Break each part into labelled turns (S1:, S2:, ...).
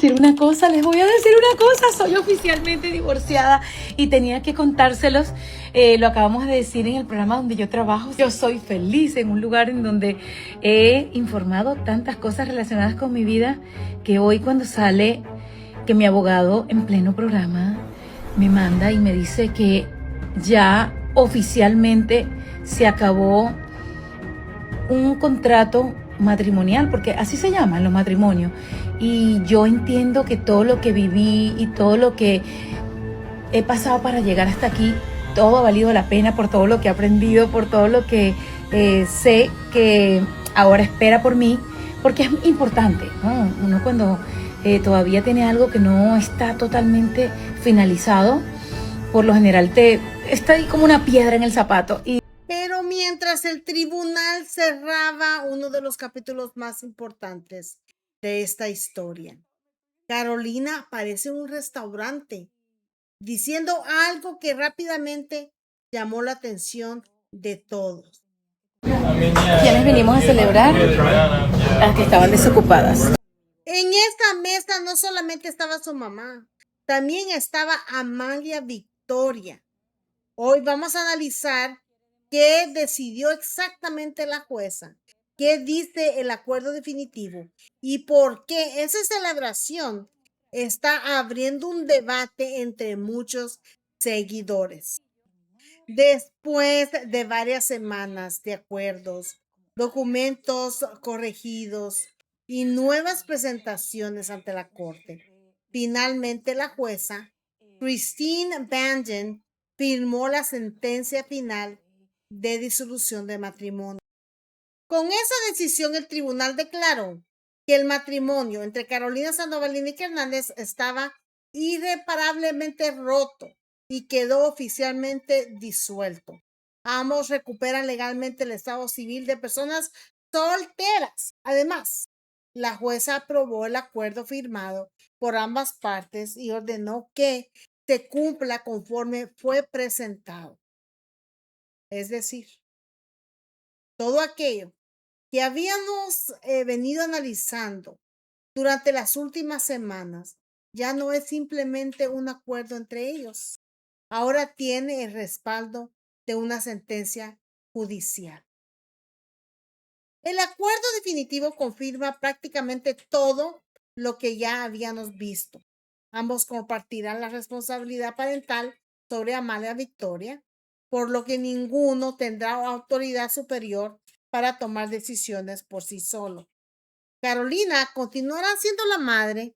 S1: Decir una cosa, les voy a decir una cosa, soy oficialmente divorciada y tenía que contárselos. Lo acabamos de decir en el programa donde yo trabajo. Yo soy feliz en un lugar en donde he informado tantas cosas relacionadas con mi vida que hoy cuando sale que mi abogado en pleno programa me manda y me dice que ya oficialmente se acabó un contrato matrimonial, porque así se llaman los matrimonios. Y yo entiendo que todo lo que viví y todo lo que he pasado para llegar hasta aquí, todo ha valido la pena por todo lo que he aprendido, por todo lo que sé que ahora espera por mí, porque es importante, ¿no? Uno cuando todavía tiene algo que no está totalmente finalizado, por lo general está ahí como una piedra en el zapato.
S2: Pero mientras el tribunal cerraba uno de los capítulos más importantes de esta historia, Carolina aparece en un restaurante diciendo algo que rápidamente llamó la atención de todos.
S1: ¿Quiénes vinimos a celebrar? Las que estaban desocupadas.
S2: En esta mesa no solamente estaba su mamá, también estaba Amalia Victoria. Hoy vamos a analizar qué decidió exactamente la jueza, qué dice el acuerdo definitivo y por qué esa celebración está abriendo un debate entre muchos seguidores. Después de varias semanas de acuerdos, documentos corregidos y nuevas presentaciones ante la corte, finalmente la jueza, Christine Bangen, firmó la sentencia final de disolución de matrimonio. Con esa decisión, el tribunal declaró que el matrimonio entre Carolina Sandoval y Nick Hernández estaba irreparablemente roto y quedó oficialmente disuelto. Ambos recuperan legalmente el estado civil de personas solteras. Además, la jueza aprobó el acuerdo firmado por ambas partes y ordenó que se cumpla conforme fue presentado. Es decir, todo aquello que habíamos venido analizando durante las últimas semanas ya no es simplemente un acuerdo entre ellos. Ahora tiene el respaldo de una sentencia judicial. El acuerdo definitivo confirma prácticamente todo lo que ya habíamos visto. Ambos compartirán la responsabilidad parental sobre Amalia Victoria, por lo que ninguno tendrá autoridad superior para tomar decisiones por sí solo. Carolina continuará siendo la madre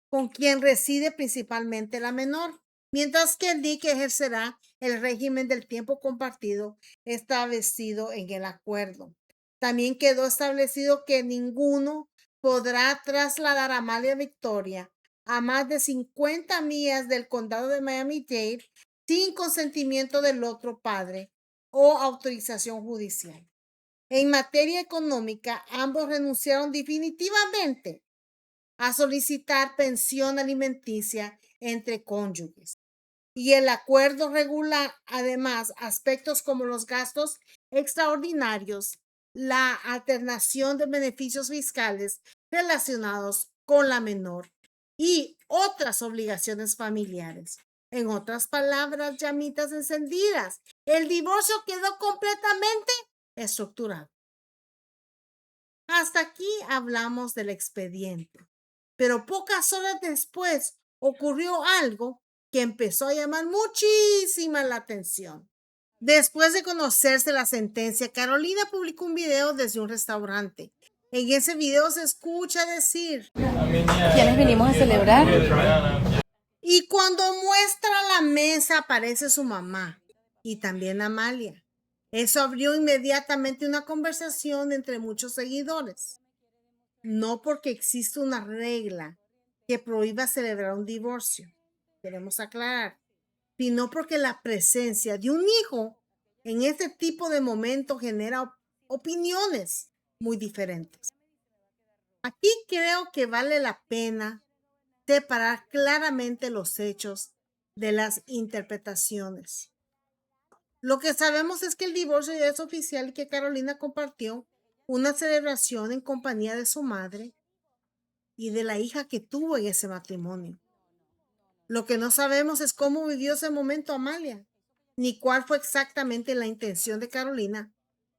S2: con quien reside principalmente la menor, mientras que Nick ejercerá el régimen del tiempo compartido establecido en el acuerdo. También quedó establecido que ninguno podrá trasladar a Amalia Victoria a más de 50 millas del condado de Miami-Dade sin consentimiento del otro padre o autorización judicial. En materia económica, ambos renunciaron definitivamente a solicitar pensión alimenticia entre cónyuges. Y el acuerdo regula además aspectos como los gastos extraordinarios, la alternación de beneficios fiscales relacionados con la menor y otras obligaciones familiares. En otras palabras, llamitas encendidas, el divorcio quedó completamente estructurado. Hasta aquí hablamos del expediente, pero pocas horas después ocurrió algo que empezó a llamar muchísima la atención. Después de conocerse la sentencia, Carolina publicó un video desde un restaurante. En ese video se escucha decir:
S1: ¿Quiénes vinimos a celebrar?
S2: Y cuando muestra la mesa aparece su mamá y también Amalia. Eso abrió inmediatamente una conversación entre muchos seguidores. No porque existe una regla que prohíba celebrar un divorcio, queremos aclarar, sino porque la presencia de un hijo en este tipo de momentos genera opiniones muy diferentes. Aquí creo que vale la pena separar claramente los hechos de las interpretaciones. Lo que sabemos es que el divorcio ya es oficial y que Carolina compartió una celebración en compañía de su madre y de la hija que tuvo en ese matrimonio. Lo que no sabemos es cómo vivió ese momento Amalia, ni cuál fue exactamente la intención de Carolina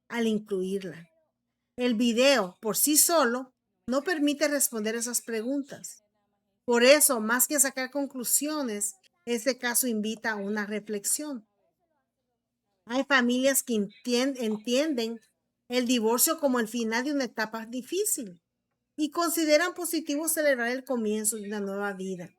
S2: al incluirla. El video por sí solo no permite responder esas preguntas. Por eso, más que sacar conclusiones, este caso invita a una reflexión. Hay familias que entienden el divorcio como el final de una etapa difícil y consideran positivo celebrar el comienzo de una nueva vida.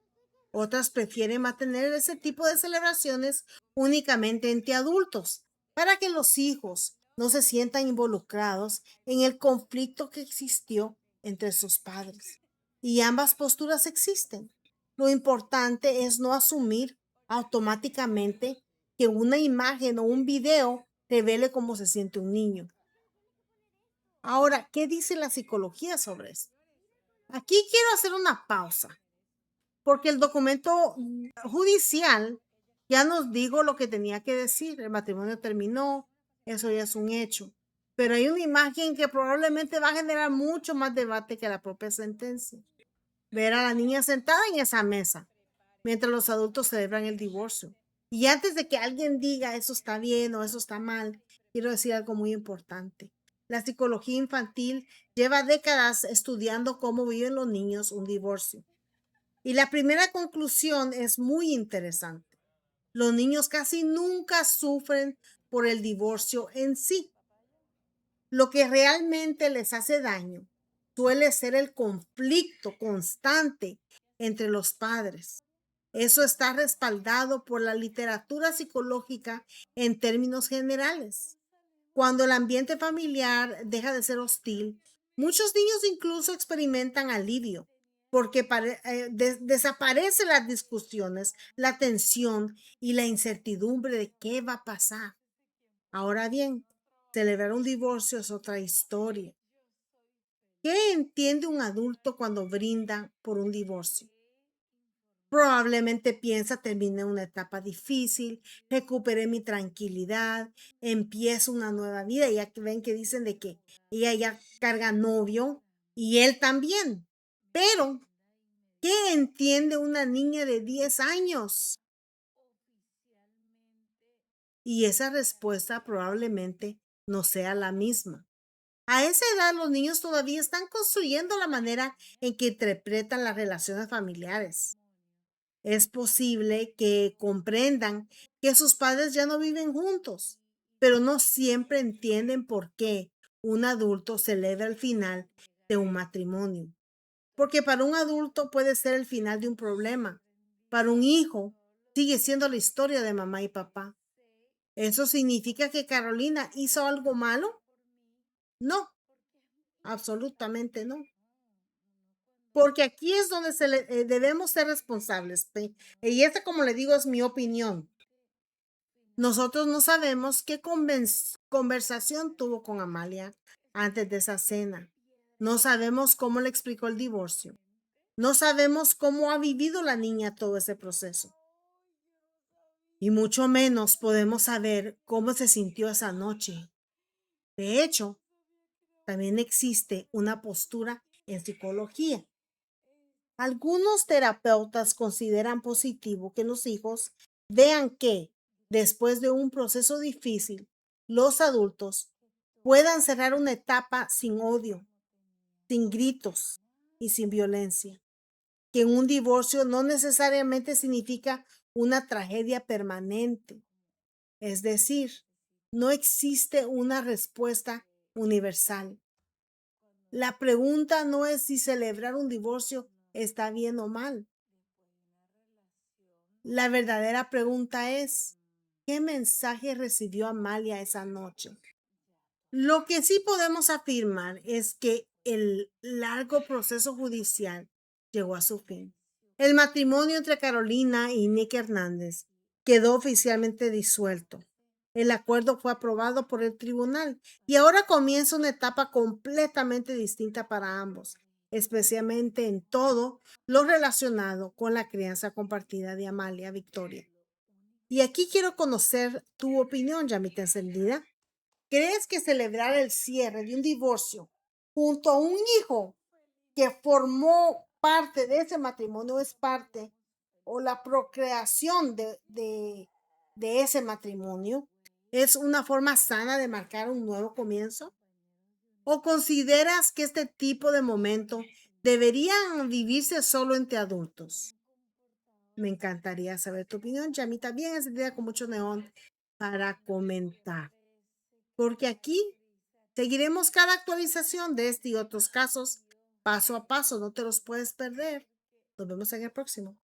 S2: Otras prefieren mantener ese tipo de celebraciones únicamente entre adultos, para que los hijos no se sientan involucrados en el conflicto que existió entre sus padres. Y ambas posturas existen. Lo importante es no asumir automáticamente que una imagen o un video revele cómo se siente un niño. Ahora, ¿qué dice la psicología sobre esto? Aquí quiero hacer una pausa porque el documento judicial ya nos dijo lo que tenía que decir. El matrimonio terminó, eso ya es un hecho. Pero hay una imagen que probablemente va a generar mucho más debate que la propia sentencia. Ver a la niña sentada en esa mesa mientras los adultos celebran el divorcio. Y antes de que alguien diga eso está bien o eso está mal, quiero decir algo muy importante. La psicología infantil lleva décadas estudiando cómo viven los niños un divorcio. Y la primera conclusión es muy interesante. Los niños casi nunca sufren por el divorcio en sí. Lo que realmente les hace daño suele ser el conflicto constante entre los padres. Eso está respaldado por la literatura psicológica en términos generales. Cuando el ambiente familiar deja de ser hostil, muchos niños incluso experimentan alivio porque desaparecen las discusiones, la tensión y la incertidumbre de qué va a pasar. Ahora bien, celebrar un divorcio es otra historia. ¿Qué entiende un adulto cuando brinda por un divorcio? Probablemente piensa, terminé una etapa difícil, recuperé mi tranquilidad, empiezo una nueva vida. Ya que ven que dicen de que ella ya carga novio y él también. Pero, ¿qué entiende una niña de 10 años? Y esa respuesta probablemente no sea la misma. A esa edad los niños todavía están construyendo la manera en que interpretan las relaciones familiares. Es posible que comprendan que sus padres ya no viven juntos, pero no siempre entienden por qué un adulto celebra el final de un matrimonio. Porque para un adulto puede ser el final de un problema. Para un hijo sigue siendo la historia de mamá y papá. ¿Eso significa que Carolina hizo algo malo? No, absolutamente no. Porque aquí es donde debemos ser responsables. Y esta, como le digo, es mi opinión. Nosotros no sabemos qué conversación tuvo con Amalia antes de esa cena. No sabemos cómo le explicó el divorcio. No sabemos cómo ha vivido la niña todo ese proceso. Y mucho menos podemos saber cómo se sintió esa noche. De hecho, también existe una postura en psicología. Algunos terapeutas consideran positivo que los hijos vean que, después de un proceso difícil, los adultos puedan cerrar una etapa sin odio, sin gritos y sin violencia. Que un divorcio no necesariamente significa una tragedia permanente. Es decir, no existe una respuesta universal. La pregunta no es si celebrar un divorcio está bien o mal. La verdadera pregunta es, ¿qué mensaje recibió Amalia esa noche? Lo que sí podemos afirmar es que el largo proceso judicial llegó a su fin. El matrimonio entre Carolina y Nick Hernández quedó oficialmente disuelto. El acuerdo fue aprobado por el tribunal y ahora comienza una etapa completamente distinta para ambos, especialmente en todo lo relacionado con la crianza compartida de Amalia Victoria. Y aquí quiero conocer tu opinión, llamita encendida. ¿Crees que celebrar el cierre de un divorcio junto a un hijo que formó parte de ese matrimonio es parte o la procreación de ese matrimonio es una forma sana de marcar un nuevo comienzo? ¿O consideras que este tipo de momento deberían vivirse solo entre adultos? Me encantaría saber tu opinión. Ya a mí también es día con mucho neón para comentar. Porque aquí seguiremos cada actualización de este y otros casos paso a paso. No te los puedes perder. Nos vemos en el próximo.